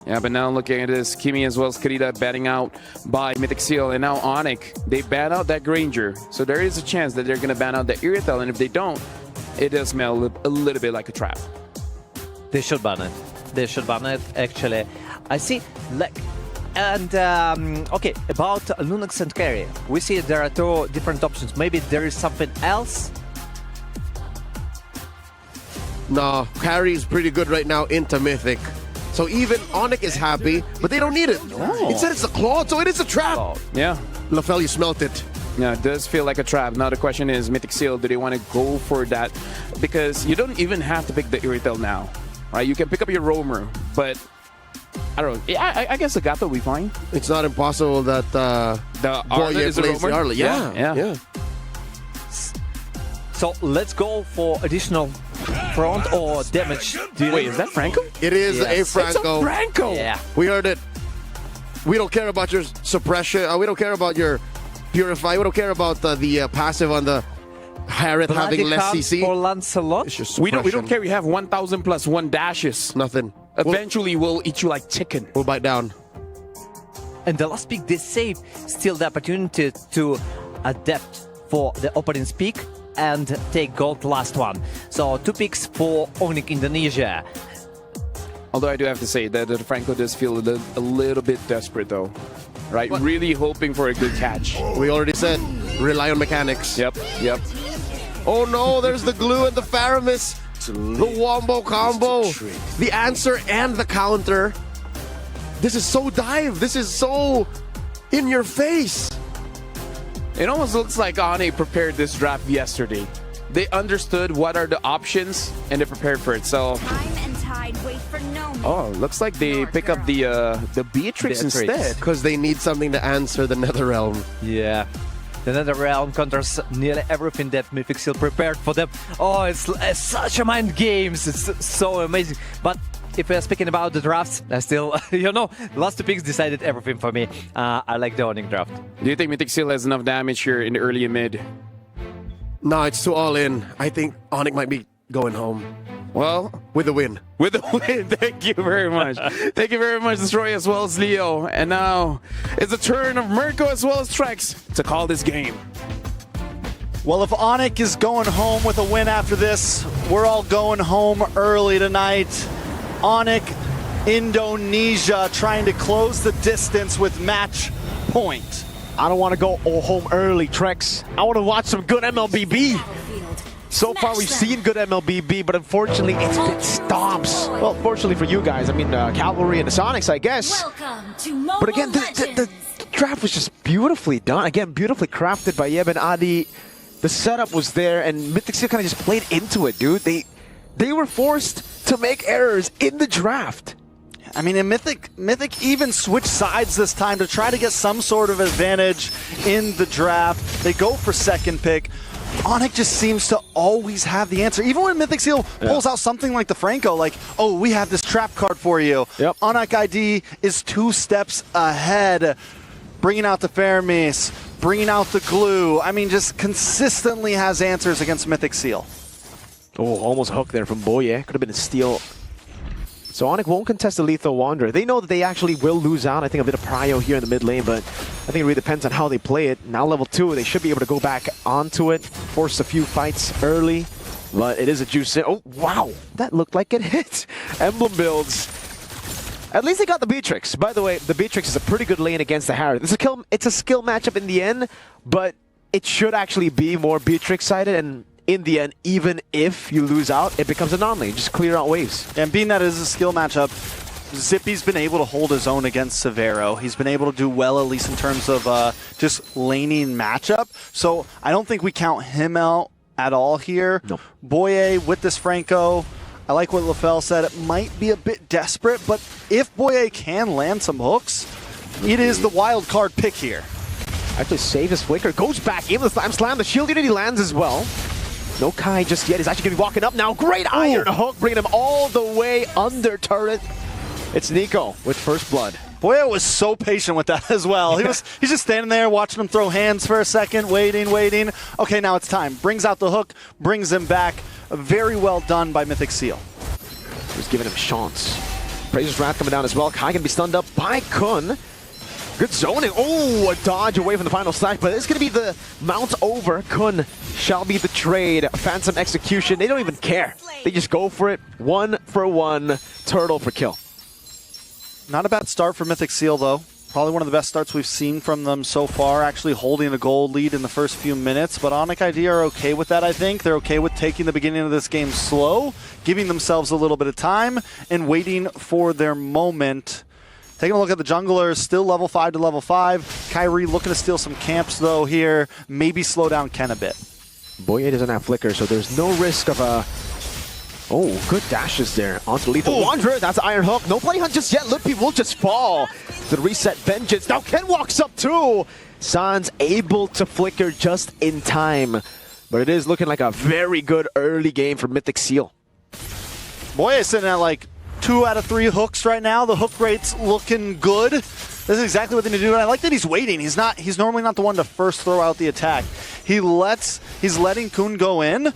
Yeah, but now looking at this, Kimi as well as Karita batting out by Mythic Seal, and now Onic, they ban out that Granger. So there is a chance that they're going to ban out the Irithel, and if they don't, it does smell a little bit like a trap. They should ban it. They should ban it, actually. I see, like, and okay, about Lunox and Carry. We see there are two different options. Maybe there is something else. No, Carry is pretty good right now into Mythic. So even Onic is happy, but they don't need it. Oh. Instead, it's a claw, so it is a trap. Oh. Yeah. LaFell, you smelt it. Yeah, it does feel like a trap. Now the question is, Mythic Seal, do they want to go for that? Because you don't even have to pick the Irithel now, right? You can pick up your Roamer, but I don't know. I guess the Gato will be fine. It's not impossible that The Arla is a plays the Roamer? Arla. Yeah. So let's go for additional front or damage. Wait, is that Franco? It is Yes. a It's Franco. Franco! Yeah. We heard it. We don't care about your suppression. We don't care about your purify. We don't care about the passive on the Harriet having less CC. For Lancelot. It's just We don't suppression. care. We have 1,000 plus 1 dashes. Nothing. Eventually, we'll eat you like chicken. We'll bite down. And the last pick they save still the opportunity to adapt for the opponent's pick and take gold last one. So 2 picks for Onic Indonesia. Although I do have to say that the Franco does feel a little bit desperate, though. Right? What? Really hoping for a good catch. We already said, rely on mechanics. Yep. Oh no, there's the glue and the Faramis. The wombo combo. The answer and the counter. This is so dive. This is so in your face. It almost looks like Ane prepared this draft yesterday. They understood what are the options, and they prepared for it. So, Time and tide wait for no man. oh, looks like they pick up the Beatrix instead. Because they need something to answer the Netherrealm. Yeah. The Netherrealm counters nearly everything that Mythic Seal prepared for them. Oh, it's such a mind games. It's so amazing. But if we're speaking about the drafts, I still, last 2 picks decided everything for me. I like the Onic draft. Do you think Mythic Seal has enough damage here in the early and mid? No, it's too all in. I think Onic might be going home Well, with the win. with the win, thank you very much. Thank you very much, Destroy, as well as Leo. And now it's the turn of Mirko as well as Trex to call this game. Well, if Onic is going home with a win after this, we're all going home early tonight. Onic, Indonesia, trying to close the distance with match point. I don't want to go home early, Trex. I want to watch some good MLBB. So far, we've seen good MLBB, but unfortunately, it's been stomps. Well, fortunately for you guys, I mean, Cavalry and the Sonics, I guess. Welcome to Mobile But again, the draft was just beautifully done. Again, beautifully crafted by Yeb and Adi. The setup was there, and Mythic Seal kind of just played into it, dude. They were forced to make errors in the draft. I mean, and Mythic even switched sides this time to try to get some sort of advantage in the draft. They go for second pick. Onic just seems to always have the answer. Even when Mythic Seal pulls out something like the Franco, like, oh, we have this trap card for you. Yep. Onic ID is 2 steps ahead, bringing out the Faramis, bringing out the glue. I mean, just consistently has answers against Mythic Seal. Oh, almost hooked there from Boye. Could have been a steal. So Onic won't contest the Lethal Wanderer. They know that they actually will lose out. I think a bit of prio here in the mid lane, but I think it really depends on how they play it. Now level 2, they should be able to go back onto it, force a few fights early, but it is a juice in. Oh, wow. That looked like it hit. Emblem builds. At least they got the Beatrix. By the way, the Beatrix is a pretty good lane against the Harriet. It's a skill matchup in the end, but it should actually be more Beatrix-sided, and in the end, even if you lose out, it becomes a non-lane. Just clear out waves. And being that it is a skill matchup, Zippy's been able to hold his own against Severo. He's been able to do well, at least in terms of just laning matchup. So I don't think we count him out at all here. No. Boye with this Franco, I like what LaFell said. It might be a bit desperate, but if Boye can land some hooks, it is the wild card pick here. Actually save his flicker. Goes back in with the slam. The shield unity lands as well. No Kai just yet. He's actually going to be walking up now. Great iron hook, bringing him all the way under turret. It's Nico with first blood. Boye was so patient with that as well. He's just standing there watching him throw hands for a second, waiting. Okay, now it's time. Brings out the hook, brings him back. Very well done by Mythic Seal. Just giving him a chance. Praise's Wrath coming down as well. Kai can be stunned up by Kun. Good zoning. Oh, a dodge away from the final stack, but it's going to be the mount over. Kun shall be the trade. Phantom execution. They don't even care. They just go for it. 1 for 1. Turtle for kill. Not a bad start for Mythic Seal, though. Probably one of the best starts we've seen from them so far, actually holding a gold lead in the first few minutes. But Onic ID are okay with that, I think. They're okay with taking the beginning of this game slow, giving themselves a little bit of time, and waiting for their moment. Taking a look at the junglers, still level 5 to level 5. Kyrie looking to steal some camps, though, here. Maybe slow down Ken a bit. Boye doesn't have Flicker, so there's no risk of a... Oh, good dashes there onto Lethal Wanderer. That's Iron Hook. No Bloody Hunt just yet. Lippy will just fall to the reset Vengeance. Now Ken walks up too. Sans able to flicker just in time. But it is looking like a very good early game for Mythic Seal. Boye is sitting at like 2 out of 3 hooks right now. The hook rate's looking good. This is exactly what they need to do, and I like that he's waiting. He's normally not the one to first throw out the attack. He's letting Kun go in,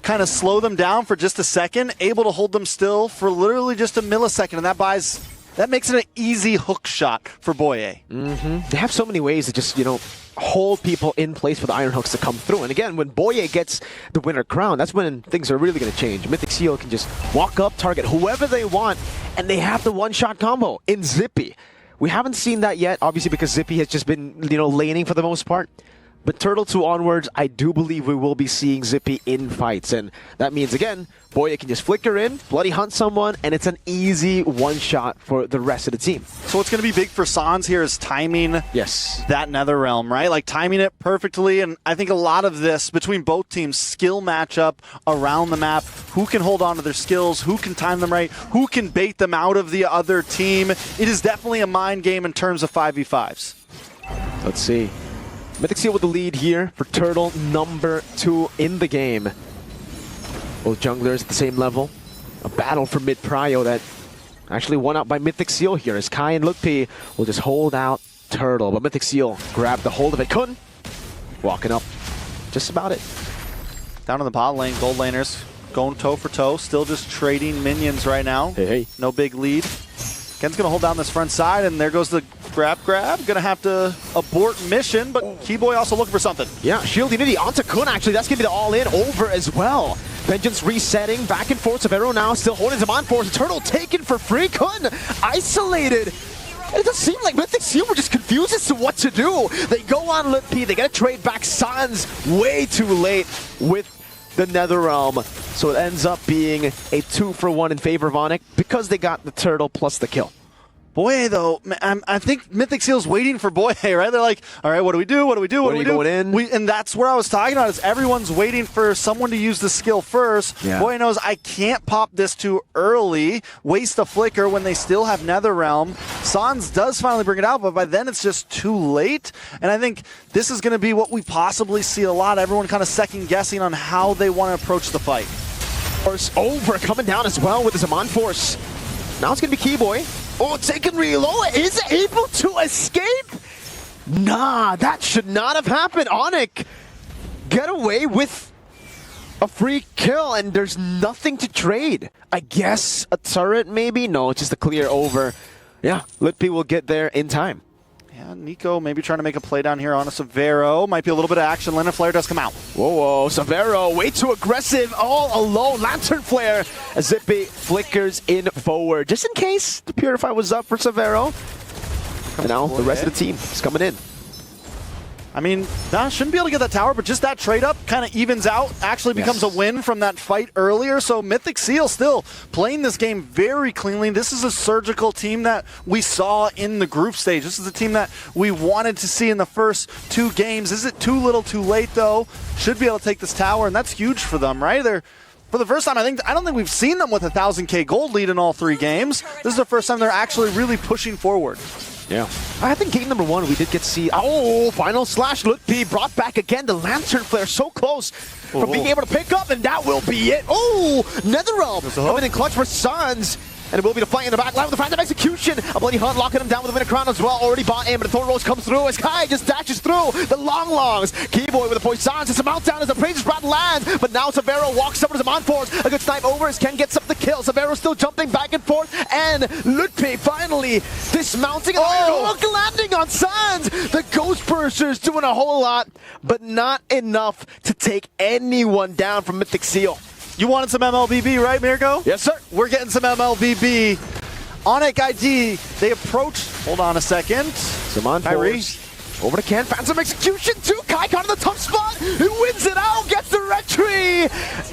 kind of slow them down for just a second, able to hold them still for literally just a millisecond, and that makes it an easy hook shot for Boye. They have so many ways to just, hold people in place for the Iron Hooks to come through. And again, when Boye gets the winner crown, that's when things are really going to change. Mythic Seal can just walk up, target whoever they want, and they have the one-shot combo in Zippy. We haven't seen that yet, obviously, because Zippy has just been, laning for the most part. But Turtle 2 onwards, I do believe we will be seeing Zippy in fights. And that means, again, Boye can just flicker in, Bloody Hunt someone, and it's an easy one-shot for the rest of the team. So what's going to be big for Sans here is timing that Netherrealm, right? Like timing it perfectly. And I think a lot of this, between both teams, skill matchup around the map, who can hold on to their skills, who can time them right, who can bait them out of the other team. It is definitely a mind game in terms of 5v5s. Let's see. Mythic Seal with the lead here for Turtle, number 2 in the game. Both junglers at the same level. A battle for mid prio that actually won out by Mythic Seal here, as Kai and Lutpi will just hold out Turtle. But Mythic Seal grabbed the hold of it. Kun walking up. Just about it. Down in the bot lane, gold laners going toe for toe. Still just trading minions right now. Hey. No big lead. Ken's going to hold down this front side, and there goes the grab. Going to have to abort mission, but Keyboy also looking for something. Yeah, Shield Unity onto Kun, actually. That's going to be the all-in over as well. Vengeance resetting, back and forth. Severo now still holding him on for Turtle taken for free. Kun isolated. It does seem like Mythic Seal were just confused as to what to do. They go on Lutpi, they get a trade back. Sans way too late with the Netherrealm. So it ends up being a 2 for 1 in favor of Onic because they got the Turtle plus the kill. Boye, though, I think Mythic Seal's waiting for Boye, right? They're like, all right, what do we do? What do we do? What do we do? Going in? And that's where I was talking about, is everyone's waiting for someone to use the skill first. Yeah. Boye knows, I can't pop this too early, waste a flicker when they still have Netherrealm. Sans does finally bring it out, but by then it's just too late. And I think this is going to be what we possibly see a lot. Everyone kind of second-guessing on how they want to approach the fight. Force over, coming down as well with his Amon Force. Now it's going to be Keyboy. Oh, taking reload, is able to escape? Nah, that should not have happened. Onic get away with a free kill, and there's nothing to trade. I guess a turret, maybe? No, just a clear over. Yeah, Lutpi will get there in time. Yeah, Nico maybe trying to make a play down here on a Severo. Might be a little bit of action. Lantern Flare does come out. Whoa, Severo, way too aggressive, all alone. Lantern Flare, as Zippy flickers in forward, just in case the Purify was up for Severo. And now the rest of the team is coming in. I mean, shouldn't be able to get that tower, but just that trade-up kind of evens out, actually becomes a win from that fight earlier. So Mythic Seal still playing this game very cleanly. This is a surgical team that we saw in the group stage. This is a team that we wanted to see in the first 2 games. Is it too little too late, though? Should be able to take this tower, and that's huge for them, right? For the first time, I don't think we've seen them with a 1,000k gold lead in all 3 games. This is the first time they're actually really pushing forward. Yeah. I think game number 1, we did get to see, final slash, Lutpi brought back again, the Lantern Flare so close from being able to pick up, and that will be it. Oh, Netherrealm coming in clutch for Sans. And it will be the fight in the back line with the Phantom Execution. A Bloody Hunt locking him down with a Winnicron as well. Already bought in, but the Thorn Rose comes through as Kai just dashes through the Longs. Keyboy with a Poisons. It's a meltdown as the Praises Brat lands, but now Severo walks over to Monforce. A good snipe over as Ken gets up the kill. Severo still jumping back and forth, and Lutpi finally dismounting and Hook landing on Sans. The Ghost Bursters doing a whole lot, but not enough to take anyone down from Mythic Seal. You wanted some MLBB, right, Mirko? Yes, sir. We're getting some MLBB. Onic ID, they approach. Hold on a second. Simon Kyrie. Force. Over to Ken. Phantom Execution. 2. Kai caught in the tough spot. He wins it out. Gets the red tree.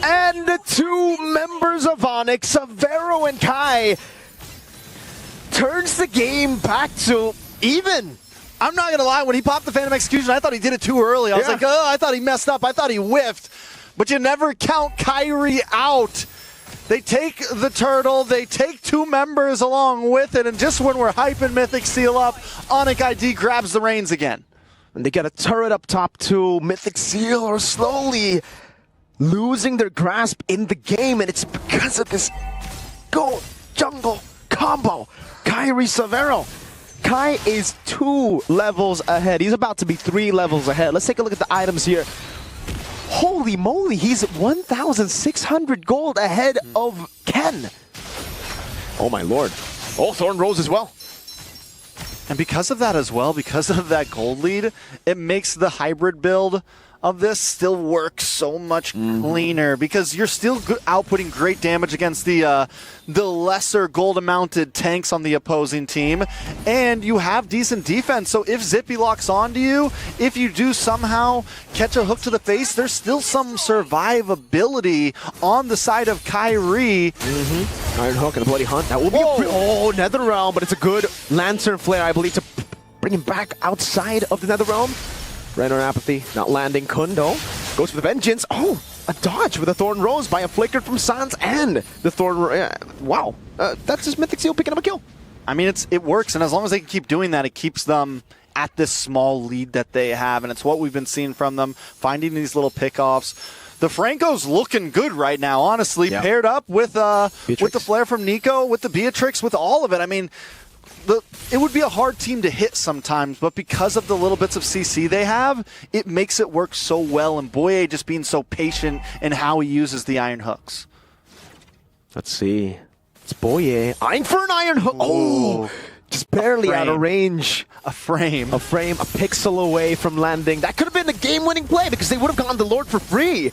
And the 2 members of Onic, Severo and Kai, turns the game back to even. I'm not going to lie. When he popped the Phantom Execution, I thought he did it too early. I was like, oh, I thought he messed up. I thought he whiffed. But you never count Kyrie out. They take the turtle, they take 2 members along with it, and just when we're hyping Mythic Seal up, Onic ID grabs the reins again. And they get a turret up top too. Mythic Seal are slowly losing their grasp in the game, and it's because of this gold jungle combo. Kyrie Severo. Kai is 2 levels ahead. He's about to be 3 levels ahead. Let's take a look at the items here. Holy moly, he's 1,600 gold ahead of Ken. Oh my lord. Oh, Thorn Rose as well. And because of that as well, because of that gold lead, it makes the hybrid build of this still work so much cleaner, because you're still outputting great damage against the lesser gold-amounted tanks on the opposing team, and you have decent defense. So if Zippy locks onto you, if you do somehow catch a hook to the face, there's still some survivability on the side of Kyrie. Iron Hook and a Bloody Hunt. That will be a Nether Realm, but it's a good Lantern Flare, I believe, to bring him back outside of the Nether Realm. Renner Apathy not landing. Kundo goes for the Vengeance. Oh, a dodge with a Thorn Rose by a Flicker from Sans and the Thorn. Wow, that's just Mythic Seal picking up a kill. I mean, it works, and as long as they can keep doing that, it keeps them at this small lead that they have, and it's what we've been seeing from them, finding these little pickoffs. The Franco's looking good right now, honestly, paired up with the Flare from Nico, with the Beatrix, with all of it. I mean, it would be a hard team to hit sometimes, but because of the little bits of CC they have, it makes it work so well, and Boye just being so patient in how he uses the Iron Hooks. Let's see. It's Boye. Eyeing for an Iron Hook. Oh, just barely out of range. A frame, a pixel away from landing. That could have been a game-winning play because they would have gotten the Lord for free.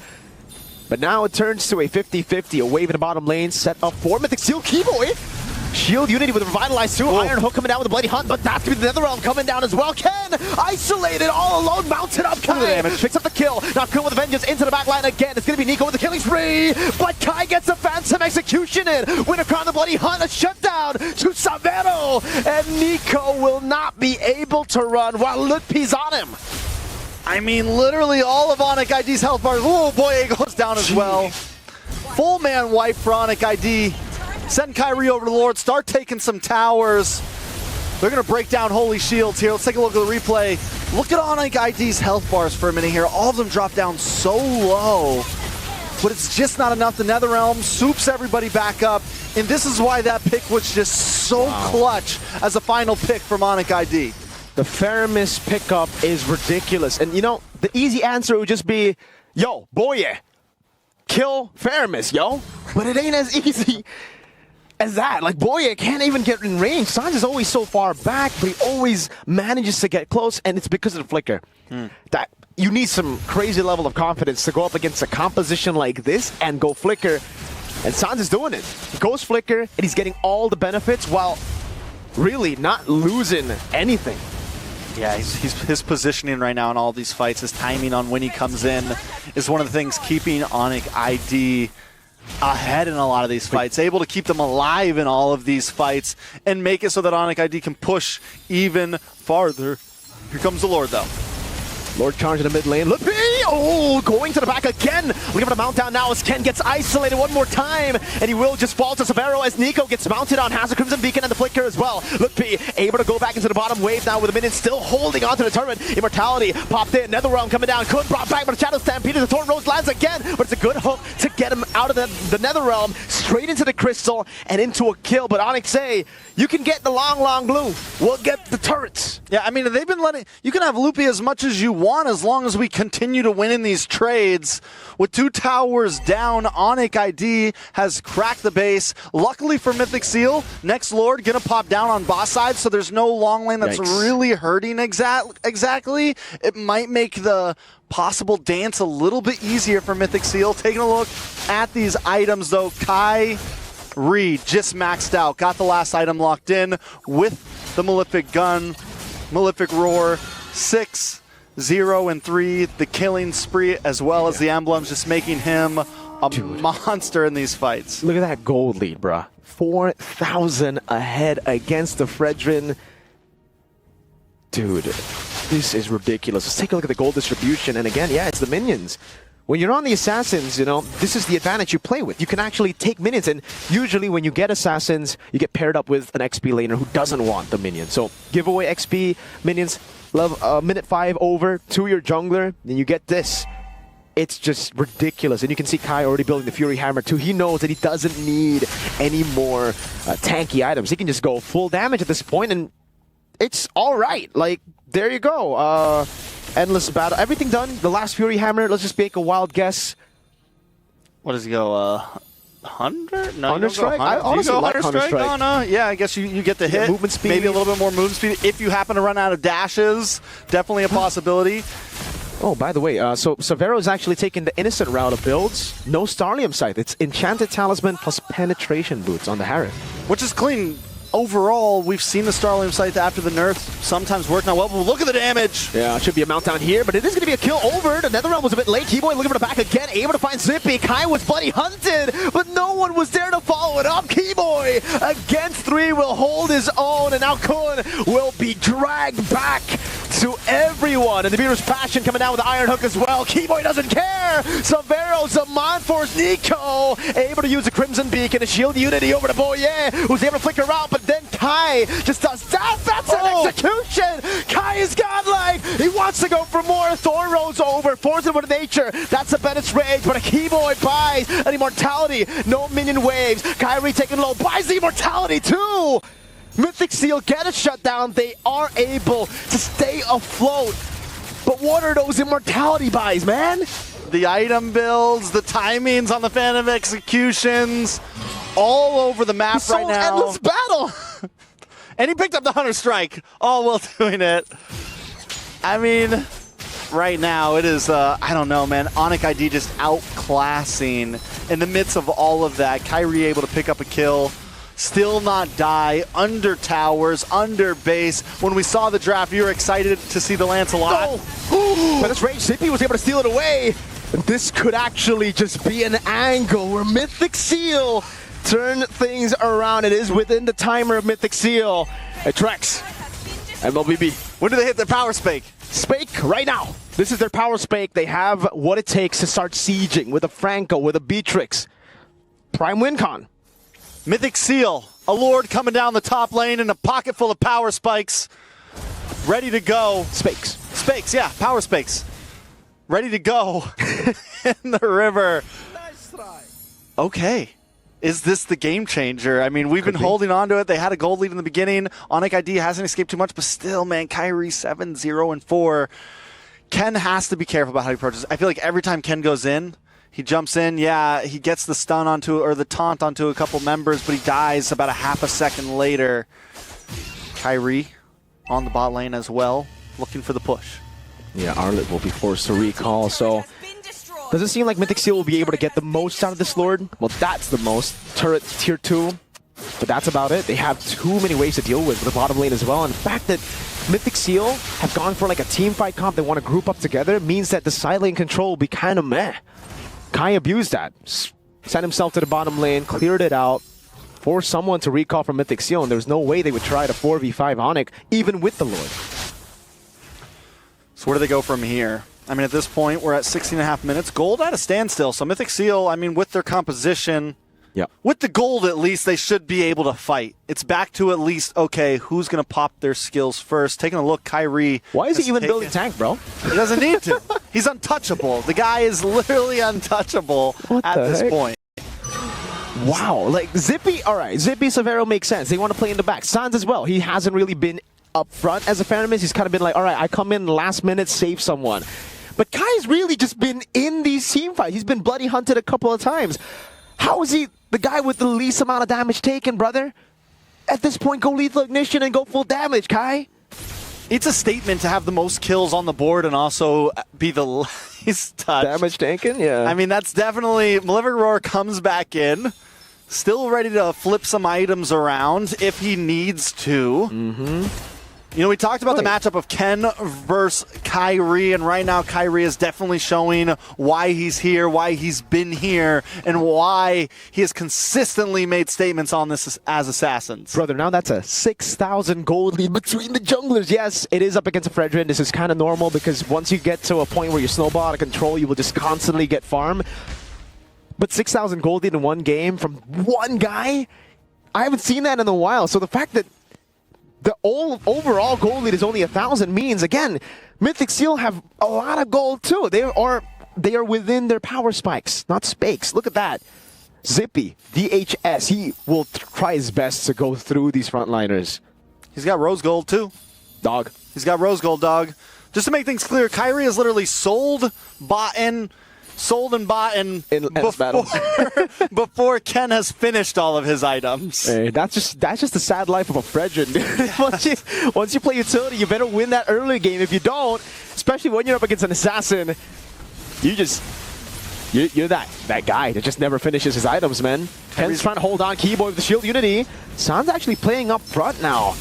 But now it turns to a 50-50. A wave in the bottom lane set up for Mythic Seal. Keyboy. Shield Unity with a Revitalize too. Iron Hook coming down with a Bloody Hunt, but that's going to be the Nether Realm coming down as well. Ken, isolated, all alone, mounted up. Kai picks up the kill. Now Kuhn with a Vengeance into the back line again. It's going to be Nico with the killing spree, but Kai gets a Phantom Execution in. Winnicron the Bloody Hunt, a shutdown to Severo, and Nico will not be able to run while Lutpi's on him. I mean, literally all of Onic ID's health bars. Oh boy, it goes down as well. Full man wipe for Onic ID. Send Kyrie over to the Lord, start taking some towers. They're going to break down Holy Shields here. Let's take a look at the replay. Look at Onic ID's health bars for a minute here. All of them drop down so low, but it's just not enough. The Nether Realm soups everybody back up, and this is why that pick was just so clutch as a final pick from Onic ID. The Faramis pickup is ridiculous. And, you know, the easy answer would just be, yo, Boye, kill Faramis, yo. But it ain't as easy as that. Like, Boye can't even get in range. Sans is always so far back, but he always manages to get close, and it's because of the Flicker. That you need some crazy level of confidence to go up against a composition like this and go Flicker. And Sans is doing it. He goes Flicker, and he's getting all the benefits while really not losing anything. Yeah, his positioning right now in all these fights, his timing on when he comes in is one of the things keeping Onic ID ahead in a lot of these fights, able to keep them alive in all of these fights and make it so that Onic ID can push even farther. Here comes the Lord, though. Lord charge in the mid lane. Lutpi! Oh, going to the back again. Looking for the mount down now as Ken gets isolated one more time. And he will just fall to Severo as Nico gets mounted on, has a Crimson Beacon and the Flicker as well. Look P, able to go back into the bottom wave now with a minion still holding onto the turret. Immortality popped in, Netherrealm coming down. Kun brought back, but the Shadow Stampede, the Thorn Rose lands again. But it's a good hook to get him out of the Netherrealm, straight into the Crystal and into a kill. But Onic say, you can get the long blue. We'll get the turrets. Yeah, I mean, they've been letting... You can have Loopy as much as you want as long as we continue to win in these trades. With 2 towers down, Onic ID has cracked the base. Luckily for Mythic Seal, next Lord gonna pop down on boss side, so there's no long lane that's really hurting exactly. It might make the possible dance a little bit easier for Mythic Seal. Taking a look at these items, though, Kai Reed just maxed out, got the last item locked in with the Malefic Gun, Malefic Roar, 6, 0, and 3. The killing spree as well as the emblems, just making him a monster in these fights. Look at that gold lead, bruh. 4,000 ahead against the Fredrin. Dude, this is ridiculous. Let's take a look at the gold distribution. And again, yeah, it's the minions. When you're on the Assassins, you know, this is the advantage you play with. You can actually take minions, and usually when you get Assassins, you get paired up with an XP laner who doesn't want the minion. So give away XP, minions, love minute 5 over to your jungler, then you get this. It's just ridiculous. And you can see Kai already building the Fury Hammer too. He knows that he doesn't need any more tanky items. He can just go full damage at this point, and it's all right. Like, there you go. Endless battle. Everything done. The last Fury Hammer. Let's just make a wild guess. What does he go? 100? No, Hunter Strike? I honestly like Hunter Strike. Oh, no. Yeah, I guess you get the hit. Movement speed. Maybe a little bit more movement speed. If you happen to run out of dashes, definitely a possibility. Oh, by the way, so Severo is actually taking the innocent route of builds. No Starlium Scythe. It's Enchanted Talisman plus Penetration Boots on the Harriet. Which is clean. Overall, we've seen the Starlium Scythe after the nerf sometimes work out well, but look at the damage. Yeah, it should be a mount down here, but it is going to be a kill over. The Netherrealm was a bit late. Keyboy looking for the back again, able to find Zippy. Kai was bloody hunted, but no one was there to follow it up. Keyboy against 3 will hold his own, and now Kun will be dragged back to everyone. And the Beater's Passion coming down with the Iron Hook as well. Keyboy doesn't care. Severo's a Mind Force. Nico able to use the Crimson Beacon and shield Unity over to Boye, who's able to flicker out, but then Kai just does that. That's an execution. Kai is godlike. He wants to go for more. Thorn Rose over. Force it with nature. That's a Bennett's Rage, but a Keyboy buys an Immortality. No minion waves. Kyrie taking low. Buys the Immortality too. Mythic Seal get a shutdown. They are able to stay afloat. But what are those Immortality buys, man? The item builds, the timings on the Phantom Executions, all over the map right now. Endless battle. And he picked up the Hunter Strike, all while doing it. I mean, right now it is, I don't know, man. Onic ID just outclassing in the midst of all of that. Kyrie able to pick up a kill. Still not die, under towers, under base. When we saw the draft, you were excited to see the Lancelot. But this Rage Zippy was able to steal it away. This could actually just be an angle where Mythic Seal turn things around. It is within the timer of Mythic Seal. Trex, MLBB. When do they hit their power spike? Spake right now. This is their power spake. They have what it takes to start sieging with a Franco, with a Beatrix. Prime WinCon. Mythic Seal, a Lord coming down the top lane in a pocket full of power spikes. Ready to go. Spakes. Spakes, yeah, power spakes. Ready to go in the river. Nice try. Okay. Is this the game changer? I mean, we've been holding on to it. They had a gold lead in the beginning. Onic ID hasn't escaped too much, but still, man, Kyrie 7, 0, and 4. Ken has to be careful about how he approaches. I feel like every time Ken goes in, he jumps in, yeah, he gets the stun onto, or the taunt onto a couple members, but he dies about a half a second later. Kyrie on the bot lane as well, looking for the push. Yeah, Arlet will be forced to recall, so does it seem like Mythic Seal will be able to get the most out of this Lord? Well, that's the most. Turret tier 2, but that's about it. They have too many ways to deal with the bottom lane as well, and the fact that Mythic Seal have gone for like a team fight comp, they want to group up together, means that the side lane control will be kind of meh. Kai abused that. Sent himself to the bottom lane, cleared it out, forced someone to recall from Mythic Seal, and there was no way they would try to 4v5 Onic, even with the Lord. So where do they go from here? I mean, at this point, we're at 16.5 minutes. Gold at a standstill. So Mythic Seal, I mean, with their composition, with the gold at least, they should be able to fight. It's back to at least, okay, who's going to pop their skills first? Taking a look, Kyrie. Why is he even building tank, bro? He doesn't need to. He's untouchable. The guy is literally untouchable at this point. Wow, like Zippy, all right, Zippy, Severo makes sense. They want to play in the back. Sans as well. He hasn't really been up front as a Faramis. He's kind of been like, all right, I come in last minute, save someone. But Kai's really just been in these team fights. He's been bloody hunted a couple of times. How is he the guy with the least amount of damage taken, brother? At this point, go lethal ignition and go full damage, Kai. It's a statement to have the most kills on the board and also be the least touched. Damage taken, yeah. I mean, that's definitely... Malefic Roar comes back in, still ready to flip some items around if he needs to. You know, we talked about the matchup of Ken versus Kyrie, and right now Kyrie is definitely showing why he's here, why he's been here, and why he has consistently made statements on this as Assassins. Brother, now that's a 6,000 gold lead between the junglers. Yes, it is up against a Fredrin. This is kind of normal because once you get to a point where you snowball out of control, you will just constantly get farm. But 6,000 gold lead in one game from one guy? I haven't seen that in a while. So the fact that the overall gold lead is only 1,000 means, again, Mythic Seal have a lot of gold too. They are within their power spikes, not spakes. Look at that. Zippy, DHS, he will try his best to go through these frontliners. He's got rose gold too. Dog. He's got rose gold, dog. Just to make things clear, Kyrie has literally sold and bought in before Ken has finished all of his items. Hey, that's just the sad life of a Fredrin. once you play utility, you better win that early game. If you don't, especially when you're up against an assassin, you're that guy that just never finishes his items, man. Ken's trying to hold on Keyboy with the shield unity. San's actually playing up front now.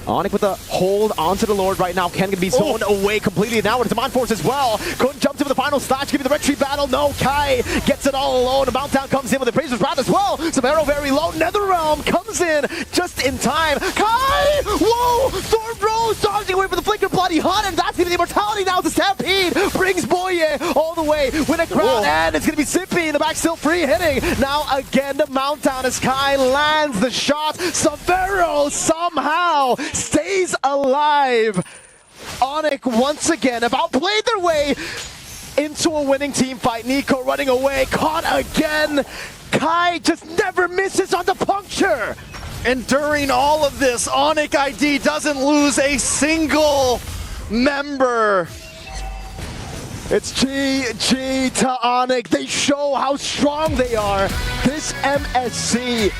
Onic with a hold onto the Lord right now. Ken can be zoned away completely now with Demand Force as well. Couldn't jump to the final slash, give me the retreat battle. No, Kai gets it all alone. The Mountdown comes in with the Praiser's Wrath as well. Severo very low. Netherrealm comes in just in time. Kai! Whoa! Thorn Rose dodging away from the Flicker Bloody Hunt, and that's even the immortality now. The Stampede brings Boye all the way with a crowd, and it's going to be Zippy in the back, still free hitting. Now again, the Mountdown as Kai lands the shot. Severo somehow stays alive. Onic once again have outplayed their way into a winning team fight. Nico running away, caught again. Kai just never misses on the puncture. And during all of this, Onic ID doesn't lose a single member. It's GG to Onic. They show how strong they are. This MSC